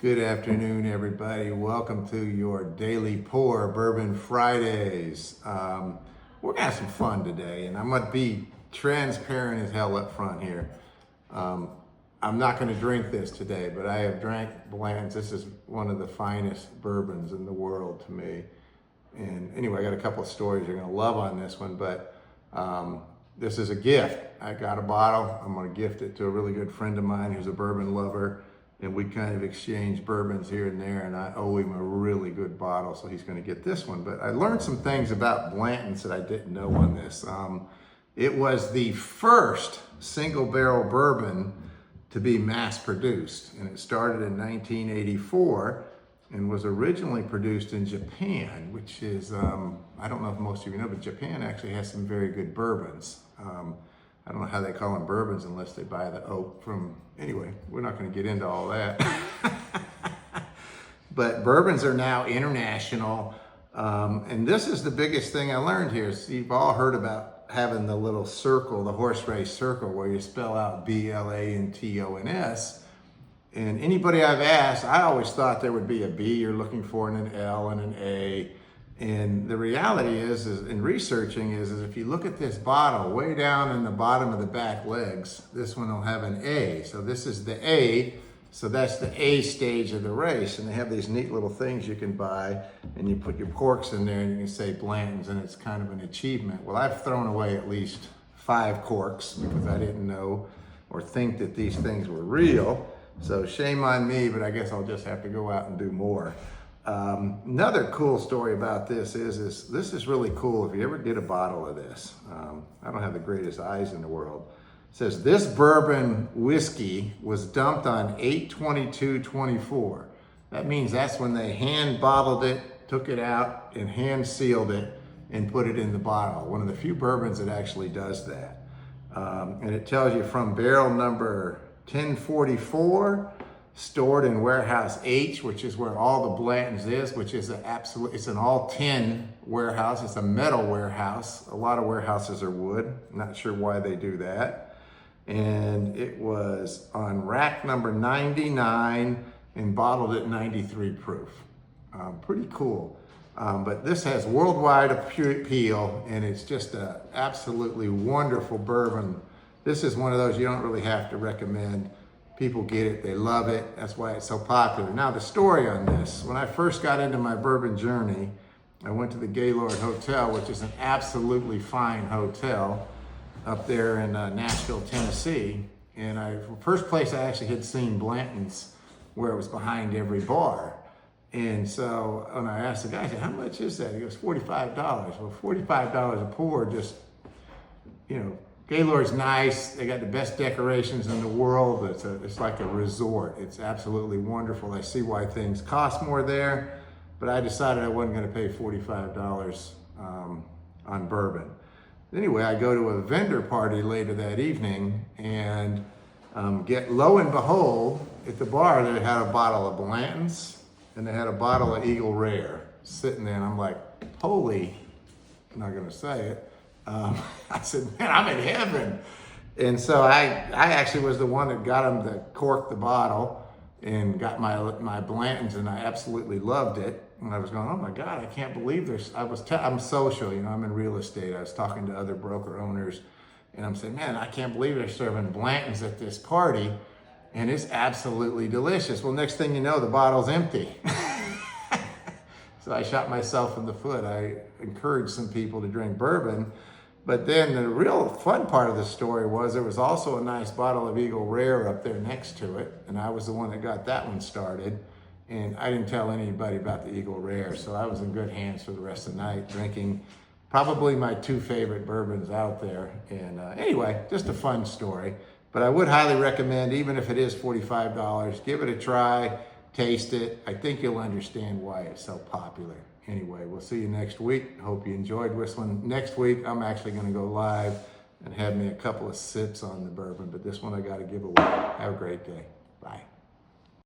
Good afternoon, everybody. Welcome to your daily pour Bourbon Fridays. We're gonna have some fun today, and I'm gonna be transparent as hell up front here. I'm not gonna drink this today, but I have drank Blanton's. This is one of the finest bourbons in the world to me. And anyway, I got a couple of stories you're gonna love on this one, but this is a gift. I got a bottle. I'm gonna gift it to a really good friend of mine who's a bourbon lover. And we kind of exchange bourbons here and there, and I owe him a really good bottle, so he's going to get this one. But I learned some things about Blanton's that I didn't know on this. It was the first single barrel bourbon to be mass produced, and it started in 1984 and was originally produced in Japan, which is, I don't know if most of you know, but Japan actually has some very good bourbons. I don't know how they call them bourbons unless they buy the oak from, anyway, we're not going to get into all that. But bourbons are now international. And this is the biggest thing I learned here. So you've all heard about having the little circle, the horse race circle, where you spell out B-L-A-N-T-O-N-S. And anybody I've asked, I always thought there would be a B you're looking for and an L and an A. And the reality is in researching is if you look at this bottle way down in the bottom of the back legs, this one will have an A. So this is the A, so that's the A stage of the race. And they have these neat little things you can buy, and you put your corks in there and you can say Blanton's, and it's kind of an achievement. Well, I've thrown away at least 5 corks because I didn't know or think that these things were real. So shame on me, but I guess I'll just have to go out and do more. Another cool story about this is this is really cool. If you ever get a bottle of this, I don't have the greatest eyes in the world. It says this bourbon whiskey was dumped on 8/22/24. That means that's when they hand bottled it, took it out, and hand sealed it and put it in the bottle. One of the few bourbons that actually does that. And it tells you from barrel number 1044. Stored in warehouse H, which is where all the Blanton's is, which is it's an all tin warehouse. It's a metal warehouse. A lot of warehouses are wood. I'm not sure why they do that. And it was on rack number 99 and bottled at 93 proof. Pretty cool. But this has worldwide appeal, and it's just an absolutely wonderful bourbon. This is one of those you don't really have to recommend. People get it, they love it, that's why it's so popular. Now the story on this, when I first got into my bourbon journey, I went to the Gaylord Hotel, which is an absolutely fine hotel up there in Nashville, Tennessee. And first place I actually had seen Blanton's, where it was behind every bar. And so when I asked the guy, I said, how much is that? He goes, $45. Well, $45 a pour, just, you know, Gaylord's nice. They got the best decorations in the world. It's like a resort. It's absolutely wonderful. I see why things cost more there, but I decided I wasn't going to pay $45 on bourbon. Anyway, I go to a vendor party later that evening and get lo and behold, at the bar they had a bottle of Blanton's and they had a bottle of Eagle Rare sitting there, and I'm like, holy, I'm not going to say it. I said, man, I'm in heaven. And so I actually was the one that got him to cork the bottle and got my Blanton's, and I absolutely loved it. And I was going, oh my God, I can't believe this. I'm social, you know, I'm in real estate. I was talking to other broker owners, and I'm saying, man, I can't believe they're serving Blanton's at this party, and it's absolutely delicious. Well, next thing you know, the bottle's empty. So I shot myself in the foot. I encouraged some people to drink bourbon. But then the real fun part of the story was there was also a nice bottle of Eagle Rare up there next to it. And I was the one that got that one started. And I didn't tell anybody about the Eagle Rare. So I was in good hands for the rest of the night, drinking probably my 2 favorite bourbons out there. And anyway, just a fun story. But I would highly recommend, even if it is $45, give it a try. Taste it. I think you'll understand why it's so popular. Anyway, we'll see you next week. Hope you enjoyed this one. Next week, I'm actually going to go live and have me a couple of sips on the bourbon, but this one I got to give away. Have a great day. Bye.